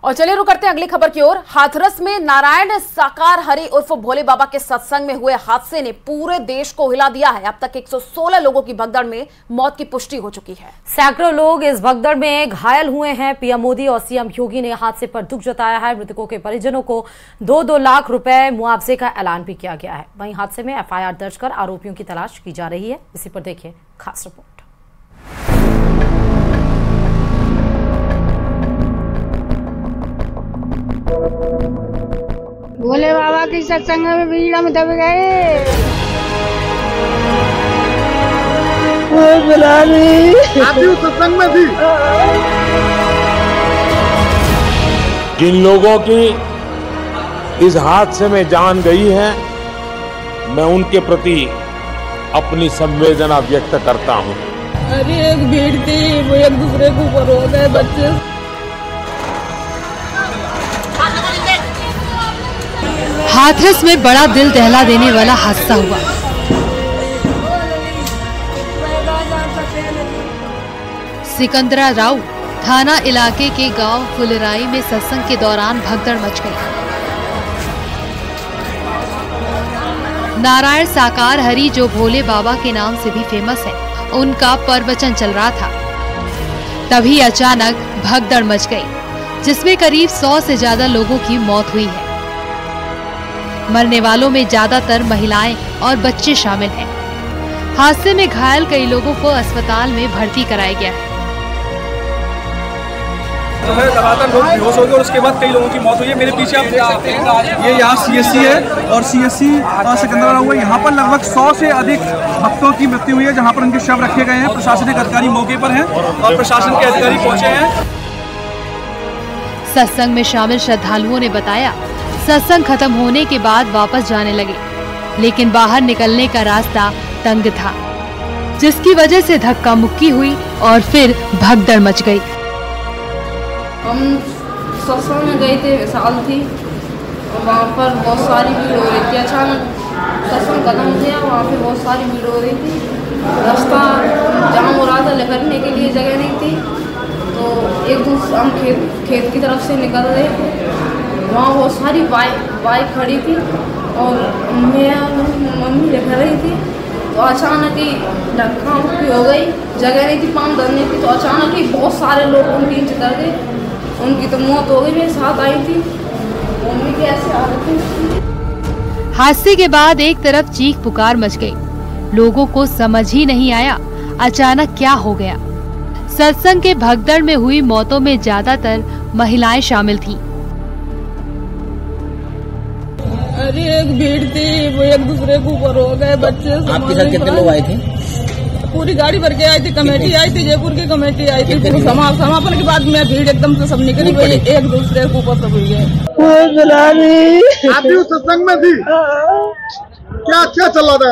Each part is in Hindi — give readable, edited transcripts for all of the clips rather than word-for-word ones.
और चलिए रुक करते हैं अगली खबर की ओर। हाथरस में नारायण साकार हरि उर्फ भोले बाबा के सत्संग में हुए हादसे ने पूरे देश को हिला दिया है। अब तक 116 लोगों की भगदड़ में मौत की पुष्टि हो चुकी है। सैकड़ों लोग इस भगदड़ में घायल हुए हैं। पीएम मोदी और सीएम योगी ने हादसे पर दुख जताया है। मृतकों के परिजनों को 2-2 लाख रुपए मुआवजे का ऐलान भी किया गया है। वहीं हादसे में एफआईआर दर्ज कर आरोपियों की तलाश की जा रही है। इसी पर देखिए खास रिपोर्ट। भोले बाबा की सत्संग में भीड़ में दब गए। आप भी उस सत्संग में थी? जिन लोगों की इस हादसे में जान गई है, मैं उनके प्रति अपनी संवेदना व्यक्त करता हूँ। अरे एक भीड़ थी, वो एक दूसरे के ऊपर हो गए बच्चे। हाथरस में बड़ा दिल दहला देने वाला हादसा हुआ। सिकंदरा राव थाना इलाके के गांव फुलराई में सत्संग के दौरान भगदड़ मच गई। नारायण साकार हरि जो भोले बाबा के नाम से भी फेमस है, उनका प्रवचन चल रहा था। तभी अचानक भगदड़ मच गई, जिसमें करीब 100 से ज्यादा लोगों की मौत हुई है। मरने वालों में ज्यादातर महिलाएं और बच्चे शामिल हैं। हादसे में घायल कई लोगों को अस्पताल में भर्ती कराया गया है। लगातार लोग बेहोश हो गए और उसके बाद कई लोगों की मौत हुई है। मेरे पीछे आप देख सकते हैं, ये यहाँ सीएससी है और सीएससी सिकंदरा हुआ। यहाँ पर लगभग 100 से अधिक भक्तों की मृत्यु हुई है, जहाँ पर उनके शव रखे गए हैं। प्रशासनिक अधिकारी मौके पर हैं और प्रशासन के अधिकारी पहुंचे हैं। सत्संग में शामिल श्रद्धालुओं ने बताया, सत्संग खत्म होने के बाद वापस जाने लगे, लेकिन बाहर निकलने का रास्ता तंग था, जिसकी वजह से धक्का मुक्की हुई और फिर भगदड़ मच गई। हम सत्संग में गए थे, साल थी, और वहाँ पर बहुत सारी भीड़ हो रही थी। अचानक सत्संग खत्म हो गया, वहाँ पे बहुत सारी भीड़ हो रही थी। रास्ता जाम हो रहा था, निकलने के लिए जगह नहीं थी। तो एक दूसरे हम खेत की तरफ से निकल रहे थे, वहाँ बहुत सारी बाइक खड़ी थी और मम्मी लेकर रही थी। तो अचानक ही धक्का मुक्की हो गई, जगह नहीं थी पाँव धरने की। तो अचानक ही बहुत सारे लोग उनके नीचे दर गए, उनकी तो मौत हो गई। मेरे साथ आई थी, मम्मी की ऐसे हालत थी। हादसे के बाद एक तरफ चीख पुकार मच गई। लोगों को समझ ही नहीं आया अचानक क्या हो गया। सत्संग के भगदड़ में हुई मौतों में ज्यादातर महिलाएं शामिल थीं। अरे एक भीड़ थी, वो एक दूसरे के ऊपर हो गए बच्चे। आपके साथ कितने लोग आए थे? पूरी गाड़ी भर के आई थी, कमेटी आई थी, जयपुर की कमेटी आई थी। समापन के बाद में भीड़ एकदम से सब निकली गई, एक दूसरे के ऊपर सब हुई है। आप भी उस सत्संग में थी? क्या क्या चल रहा था?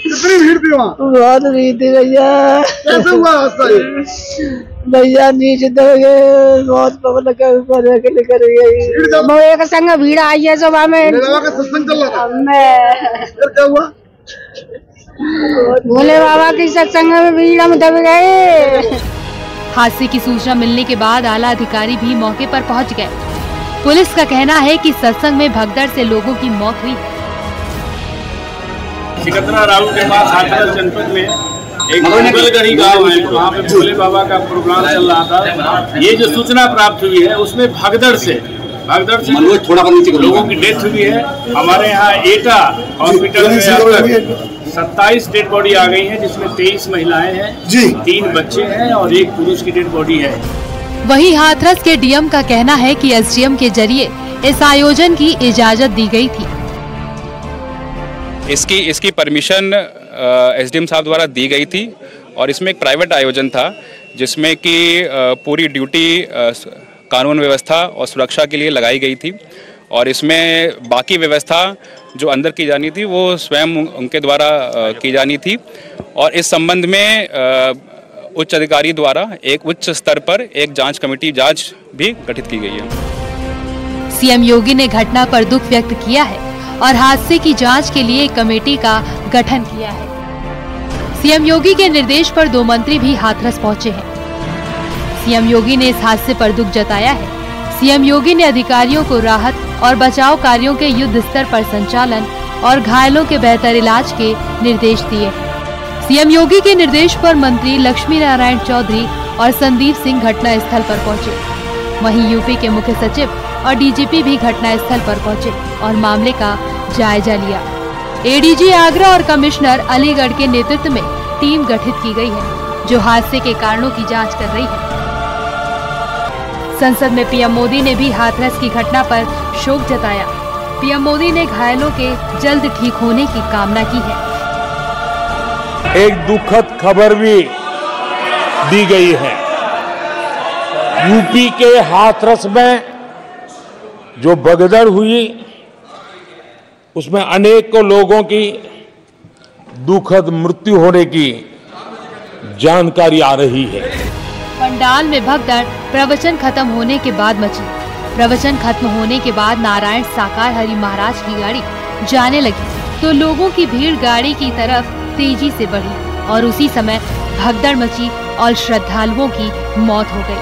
कितनी भीड़ थी वहाँ? बहुत भीड़ थी भैया। कैसे हुआ हादसा? भैया नीचे दब गए, बहुत पब्लिक ऊपर निकल गई। भोले का संग भीड़ आई है सुबह में। भोले बाबा का सत्संग चल रहा था। फिर क्या हुआ? भोले बाबा की सत्संग में भीड़ में दब गए। हादसे की सूचना मिलने के बाद आला अधिकारी भी मौके पर पहुंच गए। पुलिस का कहना है कि सत्संग में भगदड़ से लोगों की मौत हुई। सिकंदरा राव के पास हाथरस जनपद में एक मंगलगढ़ी गांव है, वहाँ पे भोले बाबा का प्रोग्राम चल रहा था। ये जो सूचना प्राप्त हुई है, उसमें भगदड़ से लोगों की डेथ हुई है। हमारे यहाँ एटा हॉस्पिटल में 27 डेड बॉडी आ गई है, जिसमें 23 महिलाएं हैं, 3 बच्चे हैं और 1 पुरुष की डेड बॉडी है। वहीं हाथरस के डीएम का कहना है कि एसडीएम के जरिए इस आयोजन की इजाजत दी गई थी। इसकी परमिशन एसडीएम साहब द्वारा दी गई थी और इसमें एक प्राइवेट आयोजन था, जिसमें कि पूरी ड्यूटी कानून व्यवस्था और सुरक्षा के लिए लगाई गई थी। और इसमें बाकी व्यवस्था जो अंदर की जानी थी वो स्वयं उनके द्वारा की जानी थी। और इस संबंध में उच्च अधिकारी द्वारा एक उच्च स्तर पर एक जांच कमेटी भी गठित की गई है। सीएम योगी ने घटना पर दुख व्यक्त किया है और हादसे की जांच के लिए एक कमेटी का गठन किया है। सीएम योगी के निर्देश पर 2 मंत्री भी हाथरस पहुंचे हैं। सीएम योगी ने इस हादसे पर दुख जताया है। सीएम योगी ने अधिकारियों को राहत और बचाव कार्यों के युद्ध स्तर पर संचालन और घायलों के बेहतर इलाज के निर्देश दिए। सीएम योगी के निर्देश पर मंत्री लक्ष्मी नारायण चौधरी और संदीप सिंह घटना स्थल पर पहुंचे। वहीं यूपी के मुख्य सचिव और डीजीपी भी घटना स्थल पर पहुंचे और मामले का जायजा लिया। एडीजी आगरा और कमिश्नर अलीगढ़ के नेतृत्व में टीम गठित की गई है जो हादसे के कारणों की जांच कर रही है। संसद में पीएम मोदी ने भी हाथरस की घटना पर शोक जताया। पीएम मोदी ने घायलों के जल्द ठीक होने की कामना की है। एक दुखद खबर भी दी गई है। यूपी के हाथरस में जो भगदड़ हुई उसमें अनेकों लोगों की दुखद मृत्यु होने की जानकारी आ रही है। पंडाल में भगदड़ प्रवचन खत्म होने के बाद मची। प्रवचन खत्म होने के बाद नारायण साकार हरि महाराज की गाड़ी जाने लगी तो लोगों की भीड़ गाड़ी की तरफ तेजी से बढ़ी और उसी समय भगदड़ मची और श्रद्धालुओं की मौत हो गई।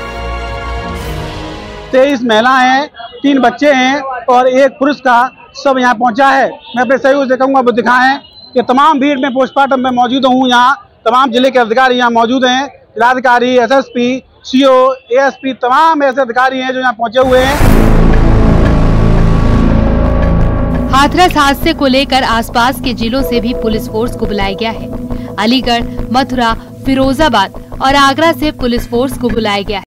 23 महिलाएं हैं, 3 बच्चे हैं और 1 पुरुष का सब यहाँ पहुँचा है। मैं अपने सहयोग से कहूँगा वो दिखाएं कि तमाम भीड़ में पोस्टमार्टम में मौजूद हूँ। यहाँ तमाम जिले के अधिकारी यहाँ मौजूद हैं, जिलाधिकारी, एसएसपी, सीओ, एएसपी, तमाम ऐसे अधिकारी हैं जो यहाँ पहुँचे हुए हैं। हाथरस हादसे को लेकर आसपास के जिलों से भी पुलिस फोर्स को बुलाया गया है। अलीगढ़, मथुरा, फिरोजाबाद और आगरा से पुलिस फोर्स को बुलाया गया है।